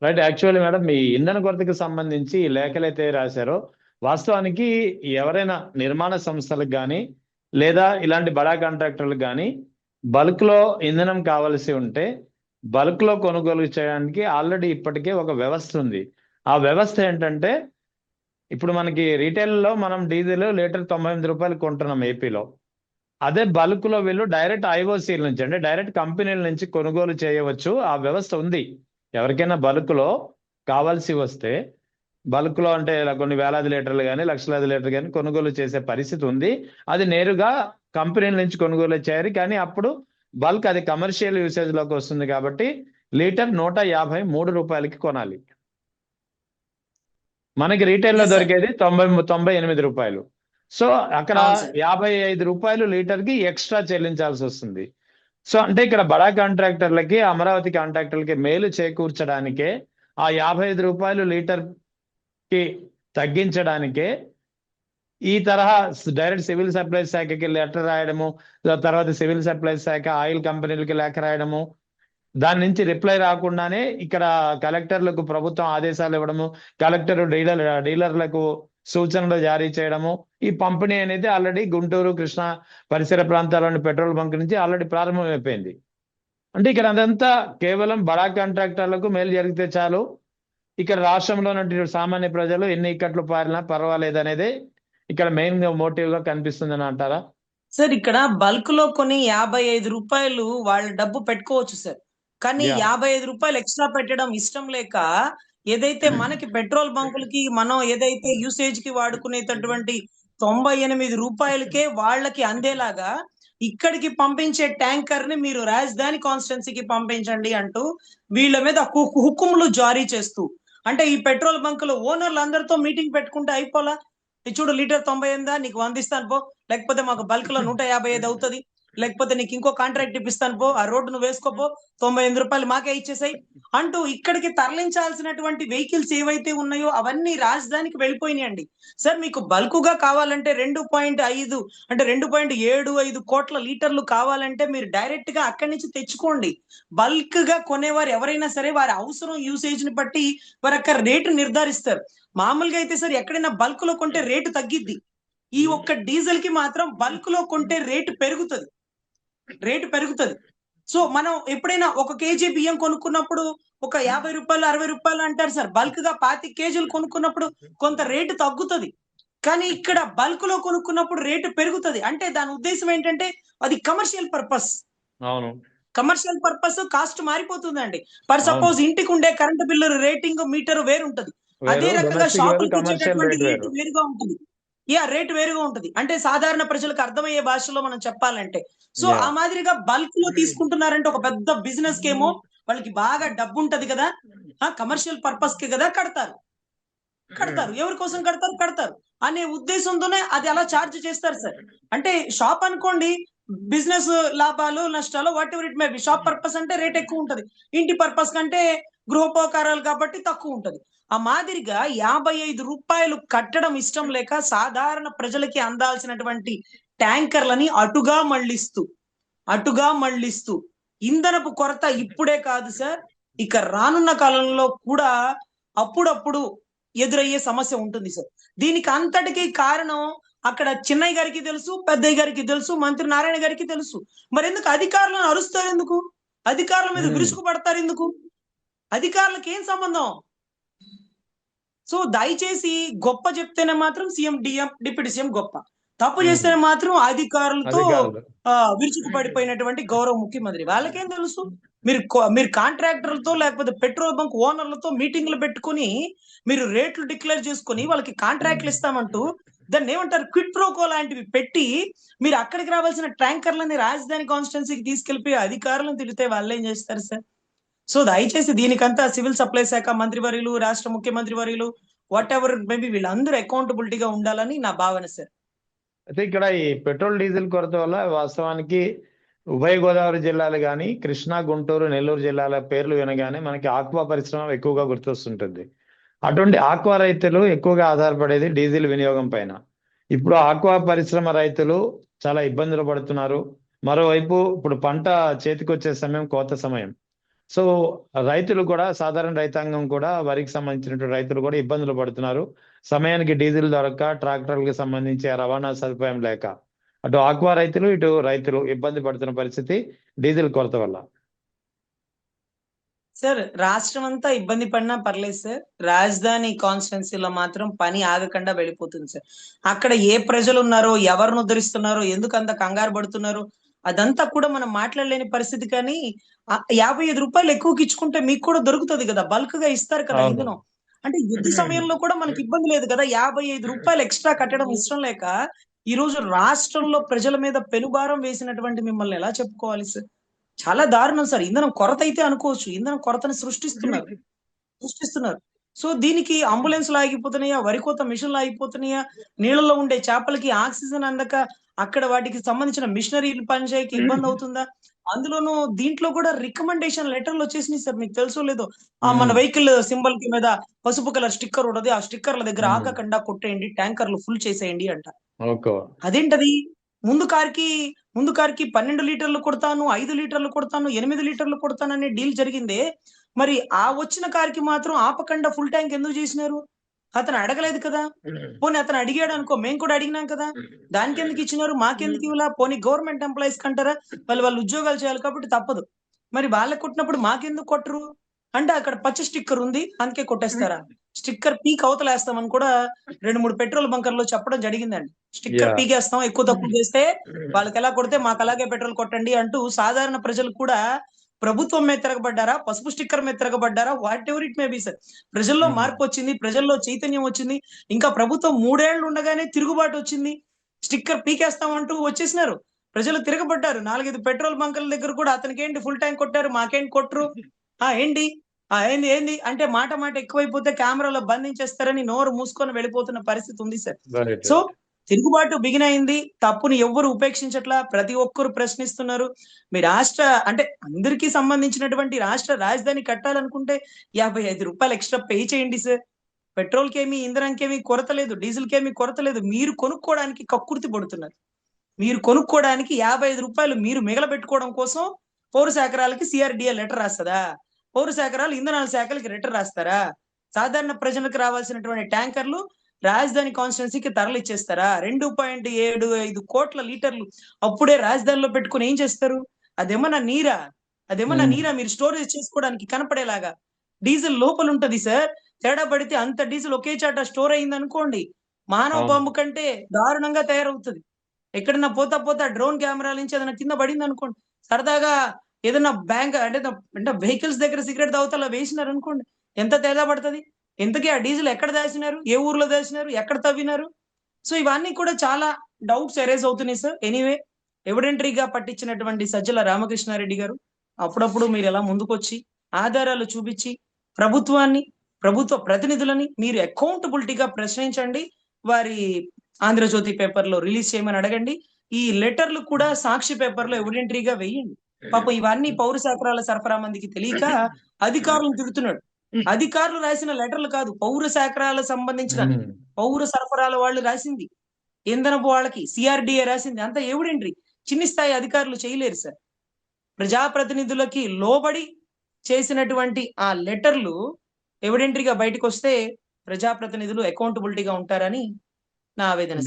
Right. Actually madam, మీ ఇంధన కొరతకి సంబంధించి ఈ లేఖలు అయితే రాశారో, వాస్తవానికి ఎవరైనా నిర్మాణ సంస్థలకు కానీ లేదా ఇలాంటి బడా కాంట్రాక్టర్లకు కానీ బల్క్ లో ఇంధనం కావలసి ఉంటే బల్క్ లో కొనుగోలు చేయడానికి ఆల్రెడీ ఇప్పటికే ఒక వ్యవస్థ ఉంది. ఆ వ్యవస్థ ఏంటంటే, ఇప్పుడు మనకి రీటైల్లో మనం డీజిల్ లీటర్ 98 రూపాయలు కొంటున్నాం ఏపీలో. అదే బల్క్ లో వీళ్ళు డైరెక్ట్ ఐఓసీల నుంచి, అంటే డైరెక్ట్ కంపెనీల నుంచి కొనుగోలు చేయవచ్చు. ఆ వ్యవస్థ ఉంది. ఎవరికైనా బల్క్ లో కావాల్సి వస్తే, బల్క్ లో అంటే ఇలా కొన్ని వేలాది లీటర్లు కానీ లక్షలాది లీటర్లు కానీ కొనుగోలు చేసే పరిస్థితి ఉంది. అది నేరుగా కంపెనీల నుంచి కొనుగోలు చేయాలి. కానీ అప్పుడు బల్క్ అది కమర్షియల్ యూసేజ్ లోకి వస్తుంది కాబట్టి లీటర్ 153 రూపాయలకి కొనాలి. మనకి రీటైల్లో ఎస్ సార్. దొరికేది 98 రూపాయలు. సో అక్కడ అవును సార్. 55 రూపాయలు లీటర్ కి ఎక్స్ట్రా చెల్లించాల్సి వస్తుంది. సో అంటే ఇక్కడ బడా కాంట్రాక్టర్లకి, అమరావతి కాంట్రాక్టర్లకి మేలు చేకూర్చడానికే ఆ 55 రూపాయలు లీటర్ కి తగ్గించడానికే ఈ తరహా డైరెక్ట్ సివిల్ సప్లైస్ శాఖకి లెటర్ రాయడము, తర్వాత సివిల్ సప్లైస్ శాఖ ఆయిల్ కంపెనీలకి లేఖ రాయడము, దాని నుంచి రిప్లై రాకుండానే ఇక్కడ కలెక్టర్లకు ప్రభుత్వం ఆదేశాలు ఇవ్వడము, కలెక్టర్ డీలర్లకు సూచనలు జారీ చేయడము, ఈ పంపిణీ అనేది ఆల్రెడీ గుంటూరు, కృష్ణా పరిసర ప్రాంతాల్లోని పెట్రోల్ బంక్ నుంచి ఆల్రెడీ ప్రారంభమైపోయింది. అంటే ఇక్కడ అదంతా కేవలం బడా కాంట్రాక్టర్లకు మేలు జరిగితే చాలు, ఇక్కడ రాష్ట్రంలో ఉన్నటువంటి సామాన్య ప్రజలు ఎన్ని ఇక్కట్లు పారినా పర్వాలేదు అనేది ఇక్కడ మెయిన్ మోటివ్ గా కనిపిస్తుందని అంటారా? సార్ ఇక్కడ బల్క్ లో కొని 55 రూపాయలు వాళ్ళ డబ్బు పెట్టుకోవచ్చు సార్. కానీ యా 55 రూపాయలు ఎక్స్ట్రా పెట్టడం ఇష్టం లేక ఏదైతే మనకి పెట్రోల్ బంకులకి మనం ఏదైతే యూసేజ్ కి వాడుకునేటటువంటి 98 రూపాయలకే వాళ్ళకి అందేలాగా ఇక్కడికి పంపించే ట్యాంకర్ ని మీరు రాజధాని కాన్స్టిట్యున్సీకి పంపించండి అంటూ వీళ్ళ మీద హుకుములు జారీ చేస్తూ, అంటే ఈ పెట్రోల్ బంకుల ఓనర్లు అందరితో మీటింగ్ పెట్టుకుంటే అయిపోలా, ఇది చూడు లీటర్ 98 నీకు 100 ఇస్తాను పో, లేకపోతే మాకు బల్క్ లో 155 అవుతుంది, లేకపోతే నీకు ఇంకో కాంట్రాక్ట్ ఇప్పిస్తాను పో, ఆ రోడ్డు నువ్వు వేసుకోపో, 98 రూపాయలు మాకే ఇచ్చేసాయి అంటూ ఇక్కడికి తరలించాల్సినటువంటి వెహికల్స్ ఏవైతే ఉన్నాయో అవన్నీ రాజధానికి వెళ్ళిపోయినాయండి. సార్ మీకు బల్క్ గా కావాలంటే 2.5 అంటే 2.75 కోట్ల లీటర్లు కావాలంటే మీరు డైరెక్ట్ గా అక్కడి నుంచి తెచ్చుకోండి. బల్క్ గా కొనేవారు ఎవరైనా సరే వారి అవసరం యూసేజ్ ని బట్టి వారి యొక్క రేటు నిర్ధారిస్తారు. మామూలుగా అయితే సార్ ఎక్కడైనా బల్క్ లో కొంటే రేటు తగ్గిద్ది. ఈ ఒక్క డీజిల్ కి మాత్రం బల్క్ లో కొంటే రేటు పెరుగుతుంది. సో మనం ఎప్పుడైనా 1 కేజీ బియ్యం కొనుక్కున్నప్పుడు ఒక 50 రూపాయలు 60 రూపాయలు అంటారు సార్. బల్క్ గా 25 కేజీలు కొనుక్కున్నప్పుడు కొంత రేటు తగ్గుతుంది. కానీ ఇక్కడ బల్క్ లో కొనుక్కున్నప్పుడు రేటు పెరుగుతుంది. అంటే దాని ఉద్దేశం ఏంటంటే అది కమర్షియల్ పర్పస్. అవును కమర్షియల్ పర్పస్ కాస్ట్ మారిపోతుందండి. ఫర్ అవును. సపోజ్ ఇంటికి ఉండే కరెంట్ బిల్లు రేటింగ్ మీటర్ వేరు ఉంటది. అదే వేరు, రకంగా డొమెస్టిక్ వేరు, షాపులకు కమర్షియల్ ఇచ్చేటటువంటి రేట్ రేటు వేరు. వేరుగా ఉంటుంది. రేటు వేరుగా ఉంటది. అంటే సాధారణ ప్రజలకు అర్థమయ్యే భాషలో మనం చెప్పాలంటే. సో యా ఆ మాదిరిగా బల్క్ లో తీసుకుంటున్నారంటే ఒక పెద్ద బిజినెస్ కేమో వాళ్ళకి బాగా డబ్బు ఉంటది కదా, కమర్షియల్ పర్పస్ కి కదా కడతారు. ఎవరి కోసం కడతారు అనే ఉద్దేశంతోనే అది అలా ఛార్జ్ చేస్తారు సార్. అంటే షాప్ అనుకోండి, బిజినెస్ లాభాలు నష్టాలు what ever it may B, shop purpose అంటే రేట్ ఎక్కువ ఉంటది, ఇంటి పర్పస్ కంటే గృహోపకారాలు కాబట్టి తక్కువ ఉంటది. ఆ మాదిరిగా 55 రూపాయలు కట్టడం ఇష్టం లేక సాధారణ ప్రజలకి అందాల్సినటువంటి ట్యాంకర్లని అటుగా మళ్ళిస్తూ ఇంధనపు కొరత ఇప్పుడే కాదు సార్, ఇక రానున్న కాలంలో కూడా అప్పుడప్పుడు ఎదురయ్యే సమస్య ఉంటుంది సార్. దీనికి అంతటికీ కారణం అక్కడ చిన్నయ్య గారికి తెలుసు, పెద్దయ్య గారికి తెలుసు, మంత్రి నారాయణ గారికి తెలుసు. మరి ఎందుకు అధికారులను అరుస్తారు? ఎందుకు అధికారుల మీద విరుచుకు పడతారు? ఎందుకు అధికారులకు ఏం సంబంధం? సో దయచేసి గొప్ప చెప్తేనే మాత్రం సీఎం డిప్యూటీ సీఎం గొప్ప, తప్పు చేస్తేనే మాత్రం అధికారులతో అధికారులు విరుచుకు పడిపోయినటువంటి గౌరవ ముఖ్యమంత్రి. వాళ్ళకేం తెలుసు? మీరు కాంట్రాక్టర్లతో లేకపోతే పెట్రోల్ బంక్ ఓనర్లతో మీటింగ్లు పెట్టుకుని మీరు రేట్లు డిక్లేర్ చేసుకుని వాళ్ళకి కాంట్రాక్ట్లు ఇస్తామంటూ దాన్ని ఏమంటారు క్విట్ ప్రోకో లాంటివి పెట్టి మీరు అక్కడికి రావాల్సిన ట్యాంకర్లని రాజధాని కాన్స్టిట్యున్సీకి తీసుకెళ్లిపోయి అధికారులను తిడితే వాళ్ళు ఏం చేస్తారు సార్? సో దయచేసి దీనికంతా సివిల్ సప్లై శాఖ మంత్రివర్యులు, రాష్ట్ర ముఖ్యమంత్రి వర్యులు, వాట్ ఎవర్ మేబీ వీళ్ళందరూ అకౌంటబిలిటీగా ఉండాలని నా భావన సార్. అయితే ఇక్కడ ఈ పెట్రోల్ డీజిల్ కొరత వల్ల వాస్తవానికి ఉభయ గోదావరి జిల్లాలు కానీ, కృష్ణా, గుంటూరు, నెల్లూరు జిల్లాల పేర్లు వినగానే మనకి ఆక్వా పరిశ్రమ ఎక్కువగా గుర్తొస్తుంటుంది. అటువంటి ఆక్వా రైతులు ఎక్కువగా ఆధారపడేది డీజిల్ వినియోగం పైన. ఇప్పుడు ఆక్వా పరిశ్రమ రైతులు చాలా ఇబ్బందులు పడుతున్నారు. మరోవైపు ఇప్పుడు పంట చేతికొచ్చే సమయం కోత సమయం. సో రైతులు కూడా, సాధారణ రైతాంగం కూడా, వరికి సంబంధించినటువంటి రైతులు కూడా ఇబ్బందులు పడుతున్నారు. సమయానికి డీజిల్ దొరక్క, ట్రాక్టర్లకు సంబంధించి ఆ రవాణా సదుపాయం లేక అటు ఆక్వా రైతులు, ఇటు రైతులు ఇబ్బంది పడుతున్న పరిస్థితి డీజిల్ కొరత వల్ల. సార్ రాష్ట్రం అంతా ఇబ్బంది పడినా పర్లేదు సార్, రాజధాని కాన్స్టిట్యున్సీలో మాత్రం పని ఆగకుండా వెళ్ళిపోతుంది సార్. అక్కడ ఏ ప్రజలు ఉన్నారో, ఎవరిని ఉద్ధరిస్తున్నారో, ఎందుకు అంత కంగారు పడుతున్నారో అదంతా కూడా మనం మాట్లాడలేని పరిస్థితి. కానీ 55 రూపాయలు ఎక్కువకి ఇచ్చుకుంటే మీకు కూడా దొరుకుతుంది కదా, బల్క్ గా ఇస్తారు కదా అవును. ఇంధనం. అంటే యుద్ధ సమయంలో కూడా మనకి ఇబ్బంది లేదు కదా. 55 రూపాయలు ఎక్స్ట్రా కట్టడం ఇష్టం లేక ఈ రోజు రాష్ట్రంలో ప్రజల మీద పెనుభారం వేసినటువంటి మిమ్మల్ని ఎలా చెప్పుకోవాలి సార్? చాలా దారుణం సార్. ఇంధనం కొరత అయితే అనుకోవచ్చు, ఇంధనం కొరతని సృష్టిస్తున్నారు. సో దీనికి అంబులెన్స్లు ఆగిపోతున్నాయా, వరి కోత మిషన్లు ఆగిపోతున్నాయా, నీళ్ళలో ఉండే చేపలకి ఆక్సిజన్ అందక అక్కడ వాటికి సంబంధించిన మిషనరీలు పనిచేయక ఇబ్బంది అవుతుందా? అందులోనూ దీంట్లో కూడా రికమెండేషన్ లెటర్లు వచ్చేసినాయి సార్, మీకు తెలుసో లేదో. మన వెహికల్ సింబల్ కి మీద పసుపు కలర్ స్టిక్కర్ ఉండదు, ఆ స్టిక్కర్ల దగ్గర ఆగకుండా కొట్టేయండి, ట్యాంకర్లు ఫుల్ చేసేయండి అంట. అదేంటది? ముందు కార్కి 12 లీటర్లు కొడతాను, 5 లీటర్లు కొడతాను, 8 లీటర్లు కొడతాను అనే డీల్ జరిగిందే. మరి ఆ వచ్చిన కార్కి మాత్రం ఆపకుండా ఫుల్ ట్యాంక్ ఎందుకు చేసినారు? అతను అడగలేదు కదా. పోనీ అతను అడిగాడు అనుకో, మేము కూడా అడిగినాం కదా, దానికి ఎందుకు ఇచ్చినారు, మాకెందుకు ఇవ్వలా? పోనీ గవర్నమెంట్ ఎంప్లాయీస్ కంటారా, వాళ్ళు ఉద్యోగాలు చేయాలి కాబట్టి తప్పదు. మరి వాళ్ళకి కొట్టినప్పుడు మాకెందుకు కొట్టరు? అంటే అక్కడ పచ్చ స్టిక్కర్ ఉంది అందుకే కొట్టేస్తారా? స్టిక్కర్ పీక్ అవతలేస్తామని కూడా 2-3 పెట్రోల్ బంకర్లో చెప్పడం జరిగిందండి. స్టిక్కర్ పీకేస్తాం, ఎక్కువ తక్కువ చేస్తే వాళ్ళకి ఎలా కొడితే మాకు అలాగే పెట్రోల్ కొట్టండి అంటూ సాధారణ ప్రజలు కూడా ప్రభుత్వం మీద తిరగబడ్డారా, పసుపు స్టిక్కర్ మీద తిరగబడ్డారా, whatever it may be sir. ప్రజల్లో మార్పు వచ్చింది, ప్రజల్లో చైతన్యం వచ్చింది. ఇంకా ప్రభుత్వం 3 ఏళ్లు ఉండగానే తిరుగుబాటు వచ్చింది. స్టిక్కర్ పీకేస్తామంటూ వచ్చేసినారు, ప్రజలు తిరగబడ్డారు. 4-5 పెట్రోల్ బంకుల దగ్గర కూడా అతనికి ఏంటి ఫుల్ ట్యాంక్ కొట్టారు, మాకేంటి కొట్టరు, ఏంటి ఏంది ఏంది అంటే మాట ఎక్కువైపోతే కెమెరాలో బంధించేస్తారని నోరు మూసుకొని వెళ్ళిపోతున్న పరిస్థితి ఉంది సార్. సో తిరుగుబాటు బిగిన్ అయింది, తప్పుని ఎవ్వరు ఉపేక్షించట్లా, ప్రతి ఒక్కరు ప్రశ్నిస్తున్నారు. మీ రాష్ట్ర అంటే అందరికీ సంబంధించినటువంటి రాష్ట్ర రాజధాని కట్టాలనుకుంటే 55 రూపాయలు ఎక్స్ట్రా పే చేయండి సార్. పెట్రోల్ కేమి, ఇంధనంకేమి కొరత లేదు, డీజిల్ కేమి కొరత లేదు. మీరు కొనుక్కోవడానికి కక్కుర్తి పడుతున్నారు. మీరు కొనుక్కోవడానికి 55 రూపాయలు మీరు మిగలబెట్టుకోవడం కోసం పౌర శాఖరాలకి సిఆర్డిఏ లెటర్ రాస్తుందా? పౌర శాఖరాలు ఇంధనాల శాఖలకి లెటర్ రాస్తారా? సాధారణ ప్రజలకు రావాల్సినటువంటి ట్యాంకర్లు రాజధాని కాన్స్టిట్యున్సీకి తరలిచ్చేస్తారా? 2.75 కోట్ల లీటర్లు అప్పుడే రాజధానిలో పెట్టుకుని ఏం చేస్తారు? అదేమన్నా నీరా? మీరు స్టోరేజ్ చేసుకోవడానికి కనపడేలాగా? డీజిల్ లోపల ఉంటది సార్. తేడా పడితే అంత డీజిల్ ఒకే చాట స్టోర్ అయింది అనుకోండి, మానవ బాంబు కంటే దారుణంగా తయారవుతుంది. ఎక్కడన్నా పోతా డ్రోన్ కెమెరాల నుంచి ఏదైనా కింద పడింది అనుకోండి, సరదాగా ఏదైనా బ్యాంక్ అంటే వెహికల్స్ దగ్గర సిగరెట్ తాగుతా వేసినారు అనుకోండి, ఎంత తేడా పడుతుంది? ఇంతకీ ఆ డీజిల్ ఎక్కడ దాచినారు, ఏ ఊర్లో దాచినారు, ఎక్కడ తవ్వినారు? సో ఇవన్నీ కూడా చాలా డౌట్స్ ఎరేజ్ అవుతున్నాయి సార్. ఎనీవే, ఎవిడెంటరీగా పట్టించినటువంటి సజ్జల రామకృష్ణారెడ్డి గారు అప్పుడప్పుడు మీరు ఎలా ముందుకొచ్చి ఆధారాలు చూపించి ప్రభుత్వాన్ని, ప్రభుత్వ ప్రతినిధులని మీరు అకౌంటబిలిటీగా ప్రశ్నించండి. వారి ఆంధ్రజ్యోతి పేపర్లో రిలీజ్ చేయమని అడగండి. ఈ లెటర్లు కూడా సాక్షి పేపర్లో ఎవిడెంటరీగా వేయండి. పాపం ఇవన్నీ పౌర శాఖరాల సరఫరా మందికి తెలియక అధికారులను తిడుతున్నాడు. అధికారులు రాసిన లెటర్లు కాదు, పౌర శాఖరాలకు సంబంధించిన పౌర సరఫరాల వాళ్ళు రాసింది, ఇంధనపు వాళ్ళకి సిఆర్డిఏ రాసింది, అంతా ఎవిడెంటరీ. చిన్ని స్థాయి అధికారులు చేయలేరు సార్. ప్రజాప్రతినిధులకి లోబడి చేసినటువంటి ఆ లెటర్లు ఎవిడెంటరీగా బయటకు వస్తే ప్రజాప్రతినిధులు అకౌంటబిలిటీగా ఉంటారని నా ఆవేదన.